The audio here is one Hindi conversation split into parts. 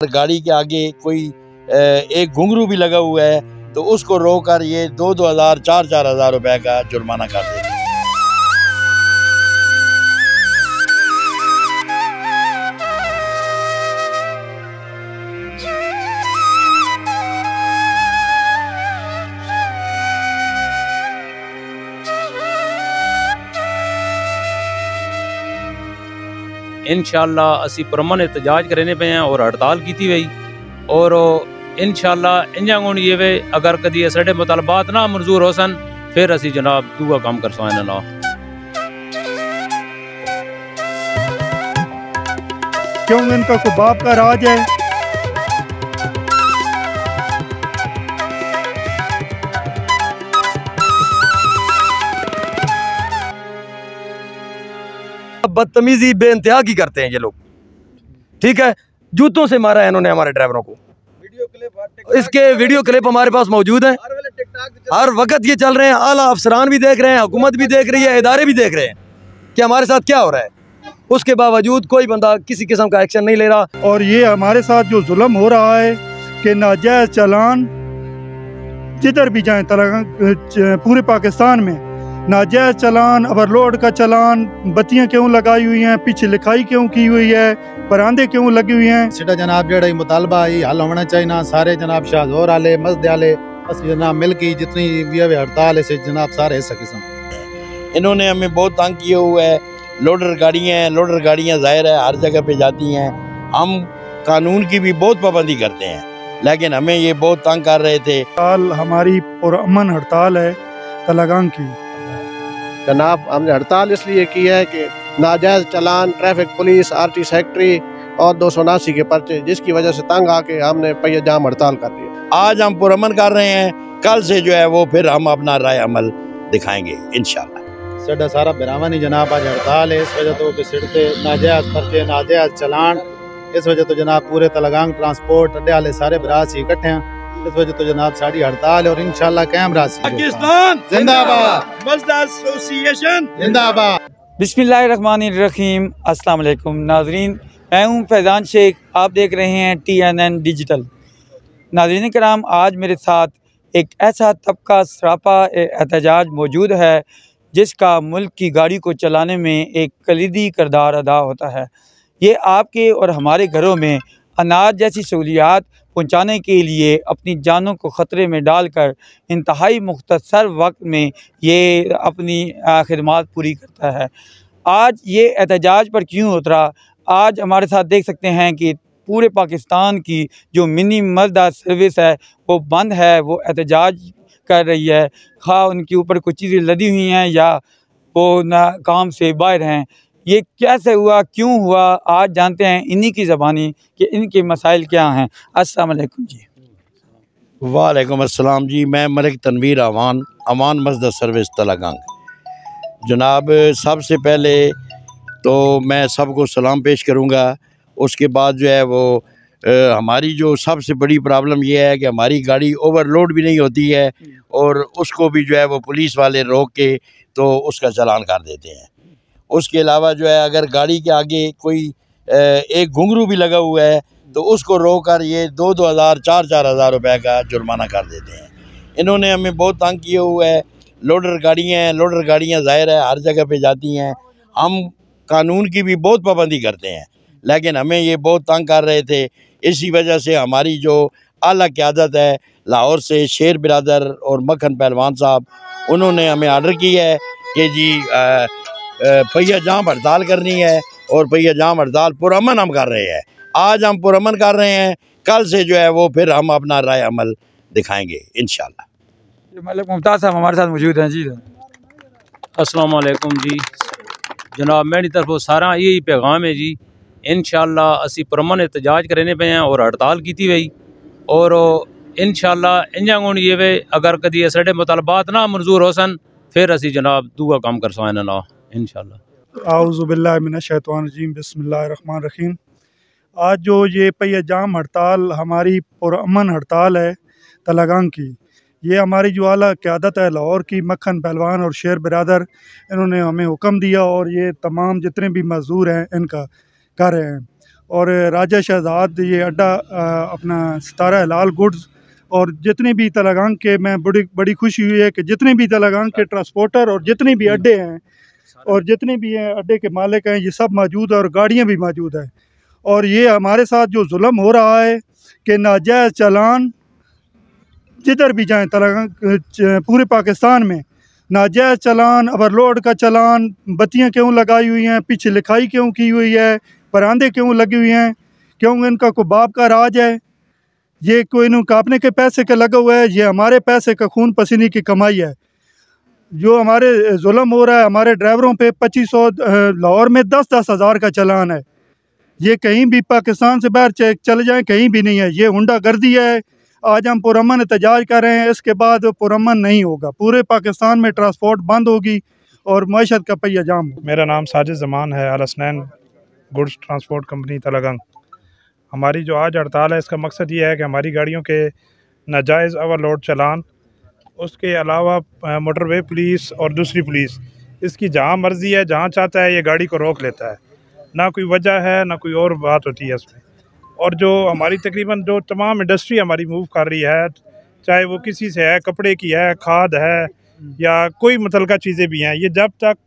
गाड़ी के आगे कोई एक घुंघरू भी लगा हुआ है तो उसको रोककर ये 2-2 हज़ार 4-4 हज़ार रुपए का जुर्माना कर देते हैं। इंशाअल्लाह असी पुरअमन एहतजाज करने पे हैं और हड़ताल की थी वही और इंशाअल्लाह इंजा ये वे अगर कदी साढ़े मुतालबात ना मंजूर हो सन फिर असी जनाब दूआ काम कर सकें ना। क्यों इनका को बाप का राज है। बदतमीजी बेइंतहा की करते हैं ये लोग, ठीक है। जूतों से मारा है इन्होंने हमारे ड्राइवरों को। इसके वीडियो क्लिप हमारे पास मौजूद है। हर वक्त ये चल रहे हैं, आला अफसरान भी देख रहे हैं, हुकूमत भी देख रही है, इदारे भी देख रहे हैं कि हमारे साथ क्या हो रहा है। उसके बावजूद कोई बंदा किसी किस्म का एक्शन नहीं ले रहा। और ये हमारे साथ जो जुल्म हो रहा है कि नाजायज चालान जिधर भी जाएं पूरे पाकिस्तान में नाजायज चालान, ओवरलोड का चालान, बत्तियां क्यों लगाई हुई हैं, पीछे लिखाई क्यों की हुई है, बरामदे क्यों लगी हुई हैं। सीधा जनाब जेड़ा मुतालबा ही हल होना चाहिए ना। सारे जनाब शाहजोर आले मस्द आले अस जनाब मिल के जितनी भी हड़ताल है जनाब सारे हिस्सा किस्म इन्होंने हमें बहुत तंग किया हुआ है। लोडर गाड़ियाँ ज़ाहिर है हर जगह पे जाती हैं। हम कानून की भी बहुत पाबंदी करते हैं लेकिन हमें ये बहुत तंग कर रहे थे। हमारी पुरअमन हड़ताल है तलागांग की। जनाब हमने हड़ताल इसलिए की है कि नाजायज चालान, ट्रैफिक पुलिस, RT सेक्रेटरी और 279 के पर्चे, जिसकी वजह से तंग आके हमने पहिया जाम हड़ताल कर दी। आज हम पुरअमन कर रहे हैं, कल से जो है वो फिर हम अपना राय अमल दिखाएंगे इंशाल्लाह। साडा सारा बिरावा नहीं जनाब आज हड़ताल है। इस वजह तो कि सिड़ते नाजायज पर्चे, नाजायज चालान, इस वजह तो जनाब पूरे तलगांग ट्रांसपोर्ट अड्डे वाले सारे बरासी इकट्ठे हैं। इस वजह तो जनाब साड़ी हड़ताल है और इंशाल्लाह कायम रासी। पाकिस्तान जिंदाबाद, मस्द एसोसिएशन जिंदाबाद। बिस्मिल्लाहिर्रहमानिर्रहीम। अस्सलाम वालेकुम नाजरीन, मैं हूँ फैज़ान शेख, आप देख रहे हैं TNN डिजिटल। नाजरीन कराम, आज मेरे साथ एक ऐसा तबका सरापा एहतजाज मौजूद है जिसका मुल्क की गाड़ी को चलाने में एक कलीदी किरदार अदा होता है। ये आपके और हमारे घरों में अनाज जैसी सहूलियात पहुँचाने के लिए अपनी जानों को ख़तरे में डालकर इंतहाई मुख्तसर वक्त में ये अपनी खिदमात पूरी करता है। आज ये एहतजाज पर क्यों उतरा, आज हमारे साथ देख सकते हैं कि पूरे पाकिस्तान की जो मिनी मस्दा सर्विस है वो बंद है, वो एहतजाज कर रही है। हाँ, उनके ऊपर कुछ चीज़ें लदी हुई हैं या वो ना काम से बाहर हैं। ये कैसे हुआ, क्यों हुआ, आज जानते हैं इन्हीं की ज़बानी कि इनके मसाइल क्या हैं। अस्सलाम वालेकुम जी। वालेकुम अस्सलाम जी। मैं मलिक तनवीर अमान मस्द सर्विस तलगांग। जनाब सबसे पहले तो मैं सबको सलाम पेश करूँगा। उसके बाद जो है वो हमारी जो सबसे बड़ी प्रॉब्लम ये है कि हमारी गाड़ी ओवरलोड भी नहीं होती है और उसको भी जो है वो पुलिस वाले रोक के तो उसका चालान कर देते हैं। उसके अलावा जो है अगर गाड़ी के आगे कोई एक घुंघरू भी लगा हुआ है तो उसको रोककर ये 2-2 हज़ार 4-4 हज़ार रुपए का जुर्माना कर देते हैं। इन्होंने हमें बहुत तंग किया हुआ है। लोडर गाड़ियाँ ज़ाहिर है हर जगह पे जाती हैं। हम कानून की भी बहुत पाबंदी करते हैं लेकिन हमें ये बहुत तंग कर रहे थे। इसी वजह से हमारी जो आला क़यादत है लाहौर से शेर बिरादर और मक्खन पहलवान साहब, उन्होंने हमें आर्डर किया है कि जी पहिया जाम हड़ताल करनी है और पहिया जाम हड़ताल पुरअमन हम कर रहे हैं। आज हम पुरअमन कर रहे हैं, कल से जो है वो फिर हम अपना राय अमल दिखाएंगे इंशाल्लाह। मलिक मुमताज़ साहब हमारे साथ मौजूद हैं जी। अस्सलाम वालेकुम जी। जनाब मेरी तरफों सारा यही पैगाम है जी, इंशाअल्लाह असी पुरअमन एहतजाज करने पे हैं और हड़ताल की थी वही और इंशाअल्लाह इंजा ये वे अगर कदी साढ़े मुतालबात ना मंजूर हो सन फिर असी जनाब दूआ काम कर सकें ना इंशाअल्लाह। आऊज़ु बिल्लाहि मिनश शैतानिर रजीम, बिस्मिल्लाहिर्रहमानिर रहीम। आज जो ये पहिया जाम हड़ताल हमारी पुरअमन हड़ताल है तलगांग की, ये हमारी जो आला क़यादत है लाहौर की, मक्खन पहलवान और शेर बिरादर, इन्होंने हमें हुक्म दिया और ये तमाम जितने भी मज़दूर हैं इनका कर रहे हैं। और राजा शहजाद ये अड्डा अपना सितारा हिलाल गुड्स, और जितने भी तलागांग के, मैं बड़ी खुशी हुई है कि जितने भी तलागांग के ट्रांसपोर्टर और जितने भी अड्डे हैं और जितने भी हैं अड्डे के मालिक हैं, ये सब मौजूद है और गाड़ियाँ भी मौजूद हैं। और ये हमारे साथ जो जुल्म हो रहा है कि नाजायज़ चालान जिधर भी जाएँ तलागांग पूरे पाकिस्तान में नाजायज़ चालान, ओवरलोड का चालान, बत्तियाँ क्यों लगाई हुई हैं, पीछे लिखाई क्यों की हुई है, परांदे क्यों लगी हुई हैं, क्यों इनका कोई बाप का राज है, ये कोई इनका अपने के पैसे का लगा हुआ है, ये हमारे पैसे का खून पसीने की कमाई है। जो हमारे जुल्म हो रहा है हमारे ड्राइवरों पे 2500, लाहौर में 10-10 हज़ार का चालान है। ये कहीं भी पाकिस्तान से बाहर चले जाएं कहीं भी नहीं है, ये हुंडागर्दी है। आज हम पुरअमन एहतजाज कर रहे हैं, इसके बाद पुरअमन नहीं होगा, पूरे पाकिस्तान में ट्रांसपोर्ट बंद होगी और मईशत का पहिया जाम होगा। मेरा नाम साजिद ज़मान है, अल हसनैन गुड्स ट्रांसपोर्ट कंपनी तलागांग। हमारी जो आज हड़ताल है इसका मकसद ये है कि हमारी गाड़ियों के नाजायज़ ओवरलोड चालान, उसके अलावा मोटरवे पुलिस और दूसरी पुलिस इसकी जहाँ मर्ज़ी है जहाँ चाहता है ये गाड़ी को रोक लेता है, ना कोई वजह है ना कोई और बात होती है इसमें। और जो हमारी तकरीबन जो तमाम इंडस्ट्री हमारी मूव कर रही है, चाहे वो किसी से है, कपड़े की है, खाद है या कोई मुतलका चीज़ें भी हैं, ये जब तक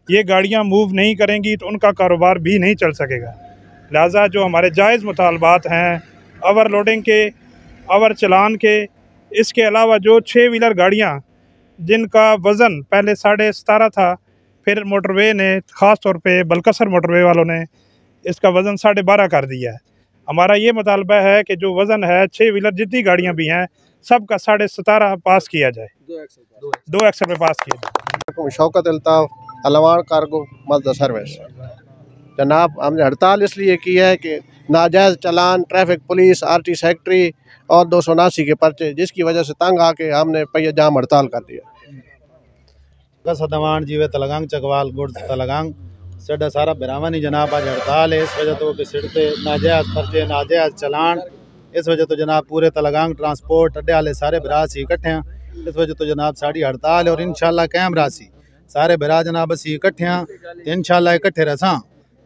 ये गाड़ियाँ मूव नहीं करेंगी तो उनका कारोबार भी नहीं चल सकेगा। लिहाजा जो हमारे जायज़ मुतालबात हैं ओवरलोडिंग के, ओवर चलान के, इसके अलावा जो 6 व्हीलर गाड़ियाँ जिनका वज़न पहले 17.5 था, फिर मोटरवे ने ख़ास तौर पे बलकसर मोटरवे वालों ने इसका वज़न 12.5 कर दिया है। हमारा ये मुतालबा है कि जो वज़न है 6 व्हीलर जितनी गाड़ियाँ भी हैं सबका 17.5 पास किया जाए, 2 एक्सल में पास किया जाए। Shaukat Altaf, Alwar cargo Mazda service. जनाब, हमने हड़ताल इसलिए की है कि नाजायज़ चालान, ट्रैफिक पुलिस, RT सेक्रेटरी और 279 के पर्चे, जिसकी वजह से तंग आके हमने पहिया जाम हड़ताल कर दिया। सदवान जीवे तलगांग चकवाल गुड्स तलगांग साडा सारा बिरावानी जनाब आज हड़ताल है, इस वजह तो कि सिड़ते नाजायज़ पर्चे, नाजायज़ चलान, इस वजह तो जनाब पूरे तलगांग ट्रांसपोर्ट अड्डे वाले सारे बिरासी इकट्ठे हैं। इस वजह तो जनाब साड़ी हड़ताल है और इंशाल्लाह कैम रासी सारे बिरा जनाब असी इकट्ठे हैं तो इंशाल्लाह इकट्ठे रसां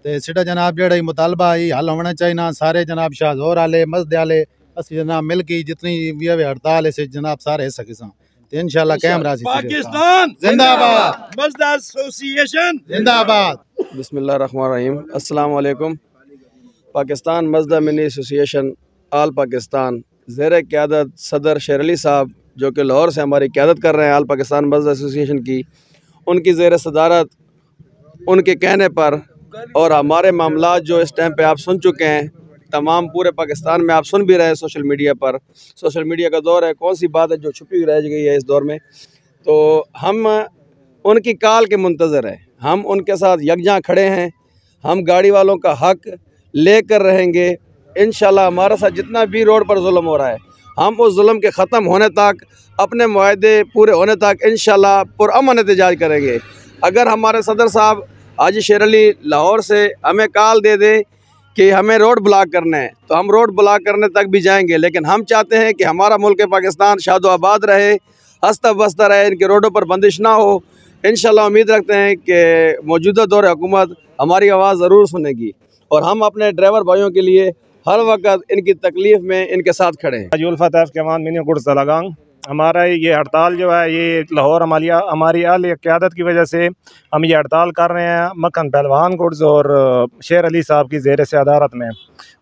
तो सिटा जनाब जेड़ा मुतालबा ही हल होना चाहिए ना। सारे जनाब शाहजोर आले मस्द आले असी जनाब मिल के जितनी भी हड़ताल है जनाब सारे हिस्सा किसान तो इंशाल्लाह कैम रासी। पाकिस्तान जिंदाबाद, मस्द एसोसिएशन जिंदाबाद। बिस्मिल्लाहिर्रहमानिर्रहीम। अस्सलाम वालेकुम। पाकिस्तान मस्द मिनी एसोसिएशन आल पाकिस्तान ज़ेर क़यादत सदर शेर अली साहब जो कि लाहौर से हमारी क़यादत कर रहे हैं आल पाकिस्तान मस्द एसोसिएशन की, उनकी ज़ेर सदारत, उनके कहने पर और हमारे मामला जो इस टाइम पे आप सुन चुके हैं, तमाम पूरे पाकिस्तान में आप सुन भी रहे हैं सोशल मीडिया पर। सोशल मीडिया का दौर है, कौन सी बात है जो छुपी हुई रह गई है इस दौर में। तो हम उनकी काल के मुंतज़र हैं, हम उनके साथ यकजा खड़े हैं, हम गाड़ी वालों का हक लेकर रहेंगे इंशाल्लाह। हमारे साथ जितना भी रोड पर जुल्म हो रहा है, हम उस जुल्म के ख़त्म होने तक, अपने मुआहदे पूरे होने तक इंशाल्लाह पुरअमन एहतजाज करेंगे। अगर हमारे सदर साहब हाजी शेर अली लाहौर से हमें कॉल दे दें कि हमें रोड ब्लॉक करना है तो हम रोड ब्लॉक करने तक भी जाएंगे, लेकिन हम चाहते हैं कि हमारा मुल्क पाकिस्तान शादो आबाद रहे, हंसता बसता रहे, इनके रोडों पर बंदिश ना हो। इंशाल्लाह उम्मीद रखते हैं कि मौजूदा दौर हुकूमत हमारी आवाज़ ज़रूर सुनेगी और हम अपने ड्राइवर भाइयों के लिए हर वक्त इनकी तकलीफ़ में इनके साथ खड़े हैं। जुल्फ़त के मिनी गुड्स तलगांग, हमारा ये हड़ताल जो है ये लाहौर हमारी आली क़यादत की वजह से हम ये हड़ताल कर रहे हैं मक्खन पहलवान गुड्स और शेर अली साहब की ज़ेर सदारत में।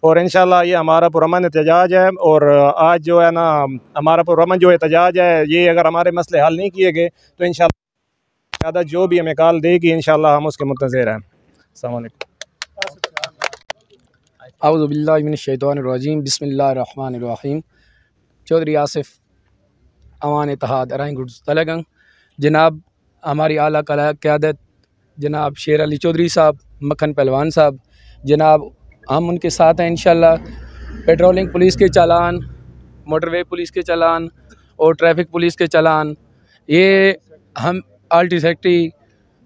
और इंशाल्लाह ये हमारा पुरअमन एहतजाज है और आज जो है ना हमारा पुरअमन जो एहतजाज है, ये अगर हमारे मसले हल नहीं किए गए तो इंशाल्लाह क़यादत जो भी हमें कॉल देगी इंशाल्लाह हम उसके मुंतज़िर हैं। अस्सलाम वालेकुम। औज़ु बिल्लाहि मिनश शैतानिर रजीम, बिस्मिल्लाहिर्रहमानिर्रहीम। चौधरी आसिफ, अवान इत्तेहाद अराइन गुड्स तलगांग। जनाब हमारी आला क़यादत जनाब शेर अली चौधरी साहब, मक्खन पहलवान साहब, जनाब हम उनके साथ हैं इंशाल्लाह। पेट्रोलिंग पुलिस के चालान, मोटरवे पुलिस के चालान और ट्रैफिक पुलिस के चालान, ये हम RT सेक्रेटरी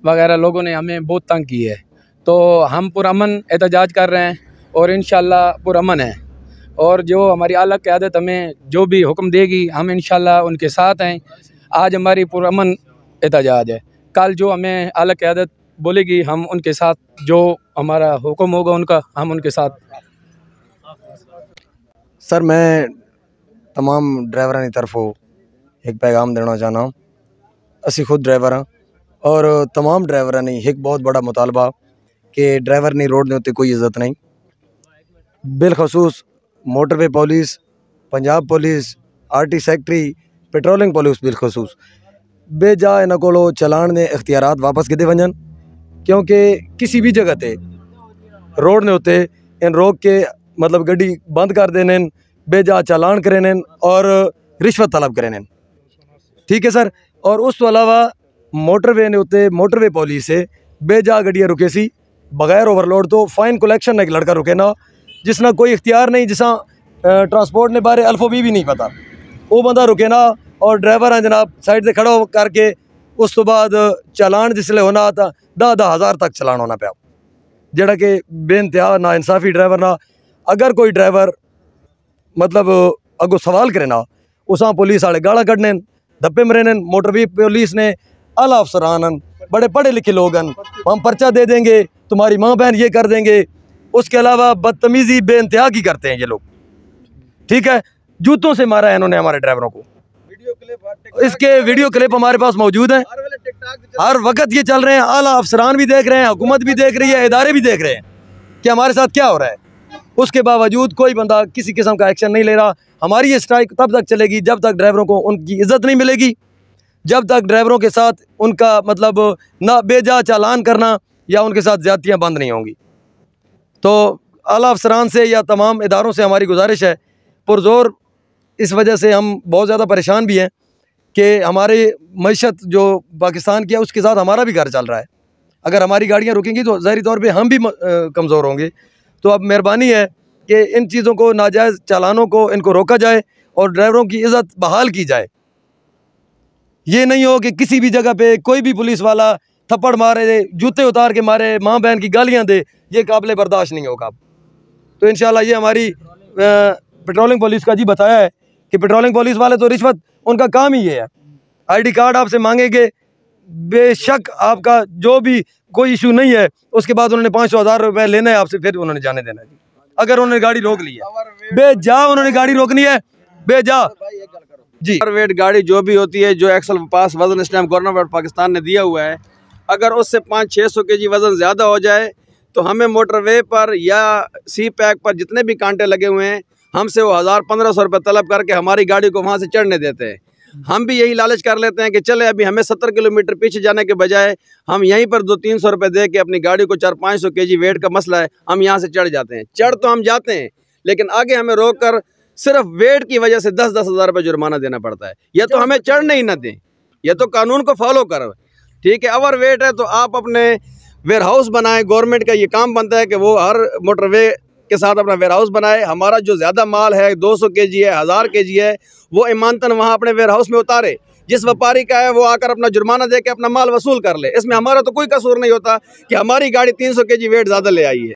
वगैरह लोगों ने हमें बहुत तंग की है, तो हम पुरअमन एहतजाज कर रहे हैं और इंशाल्लाह पुरअमन है। और जो हमारी आला क़यादत हमें जो भी हुक्म देगी हम इंशाल्लाह उनके साथ हैं। आज हमारी पुरअमन एहतजाज है, कल जो हमें आला क़यादत बोलेगी हम उनके साथ, जो हमारा हुक्म होगा उनका हम उनके साथ सर मैं तमाम ड्राइवरों की तरफों एक पैगाम देना चाहना। असी खुद ड्राइवर हाँ और तमाम ड्राइवरों ने एक बहुत बड़ा मुतालबा कि ड्राइवर ने रोड के उत्ते कोई इज्जत नहीं। बिलखसूस motorway police, Punjab police, RT secretary, patrolling police बिलखसूस बेजा इन्हों को चलान के इख्तियारात वापस किते वजन, क्योंकि किसी भी जगह ते रोड के उत्ते इन रोक के मतलब गड्डी बंद कर देने, बेजा चलान करें और रिश्वत तलब करें। ठीक है सर। और उस तो अलावा मोटरवे ने उत्ते मोटरवे पुलिस से बेजा गड्डियाँ रुके सी बगैर ओवरलोड तो फाइन कलैक्शन एक लड़का रुके ना जिसना कोई इख्तियार नहीं, जिसा ट्रांसपोर्ट ने बारे अल्फोबी भी नहीं पता, वो बंदा रुके ना और ड्राइवर है जनाब साइड से खड़ा करके उस तो बाद चलान जिसले होना था 10-10 हज़ार तक चलान होना पाया, जड़ा कि बेइंतहा ना इंसाफी ड्राइवर ना। अगर कोई ड्राइवर मतलब अगो सवाल करे ना उसा पुलिस वाले गाला कढ़ने धप्पे मरेन। मोटरवे पुलिस ने आला अफसरान बड़े पढ़े लिखे लोग हम पर्चा दे देंगे, तुम्हारी माँ बहन ये कर देंगे। उसके अलावा बदतमीज़ी बेइंतहा की करते हैं ये लोग। ठीक है, जूतों से मारा है इन्होंने हमारे ड्राइवरों को। इसके वीडियो क्लिप हमारे पास मौजूद हैं, हर वक्त ये चल रहे हैं। आला अफसरान भी देख रहे हैं, हुकूमत भी देख रही है, इदारे भी देख रहे हैं कि हमारे साथ क्या हो रहा है। उसके बावजूद कोई बंदा किसी किस्म का एक्शन नहीं ले रहा। हमारी ये स्ट्राइक तब तक चलेगी जब तक ड्राइवरों को उनकी इज्जत नहीं मिलेगी, जब तक ड्राइवरों के साथ उनका मतलब ना बेजा चालान करना या उनके साथ ज़्यादतियाँ बंद नहीं होंगी। तो आला अफसरान से या तमाम इदारों से हमारी गुजारिश है पुरजोर, इस वजह से हम बहुत ज़्यादा परेशान भी हैं कि हमारी मईशत जो पाकिस्तान की है उसके साथ हमारा भी घर चल रहा है। अगर हमारी गाड़ियाँ रुकेंगी तो ज़ाहिरी तौर पे हम भी कमज़ोर होंगे। तो अब मेहरबानी है कि इन चीज़ों को, नाजायज़ चालानों को इनको रोका जाए और ड्राइवरों की इज़्ज़त बहाल की जाए। ये नहीं हो कि किसी भी जगह पे कोई भी पुलिस वाला थप्पड़ मारे, जूते उतार के मारे, माँ बहन की गालियाँ दे, ये काबिल बर्दाश्त नहीं होगा। तो इंशाल्लाह ये हमारी पेट्रोलिंग पुलिस का जी बताया है कि पेट्रोलिंग पुलिस वाले तो रिश्वत उनका काम ही ये है। आईडी कार्ड आपसे मांगेंगे, बेशक आपका जो भी कोई इशू नहीं है, उसके बाद उन्होंने 500,000 रुपये लेना है आपसे, फिर उन्होंने जाने देना है। अगर उन्होंने गाड़ी रोक ली है बेजा, उन्होंने गाड़ी रोकनी है बेजा जी। वेट गाड़ी जो भी होती है, जो एक्सल पास वजन इस टाइम गवर्नमेंट पाकिस्तान ने दिया हुआ है, अगर उससे 500-600 kg वजन ज़्यादा हो जाए तो हमें मोटरवे पर या सी पैक पर जितने भी कांटे लगे हुए हैं हमसे वो 1000-1500 रुपये तलब करके हमारी गाड़ी को वहाँ से चढ़ने देते हैं। हम भी यही लालच कर लेते हैं कि चले अभी हमें 70 किलोमीटर पीछे जाने के बजाय हम यहीं पर 200-300 रुपये दे के अपनी गाड़ी को 400-500 kg वेट का मसला है, हम यहाँ से चढ़ जाते हैं। चढ़ तो हम जाते हैं लेकिन आगे हमें रोक कर सिर्फ वेट की वजह से 10-10 हज़ार रुपये जुर्माना देना पड़ता है। यह तो हमें चढ़ने ही ना दें, यह तो कानून को फॉलो करो। ठीक है, ओवर वेट है तो आप अपने वेयर हाउस बनाएं। गवर्नमेंट का ये काम बनता है कि वो हर मोटरवे के साथ अपना वेयर हाउस बनाए। हमारा जो ज़्यादा माल है 200 kg है, 1000 kg है, वो ईमानतन वहाँ अपने वेयर हाउस में उतारे। जिस व्यापारी का है वो आकर अपना जुर्माना दे के अपना माल वसूल कर ले। इसमें हमारा तो कोई कसूर नहीं होता कि हमारी गाड़ी 300 kg वेट ज़्यादा ले आई है।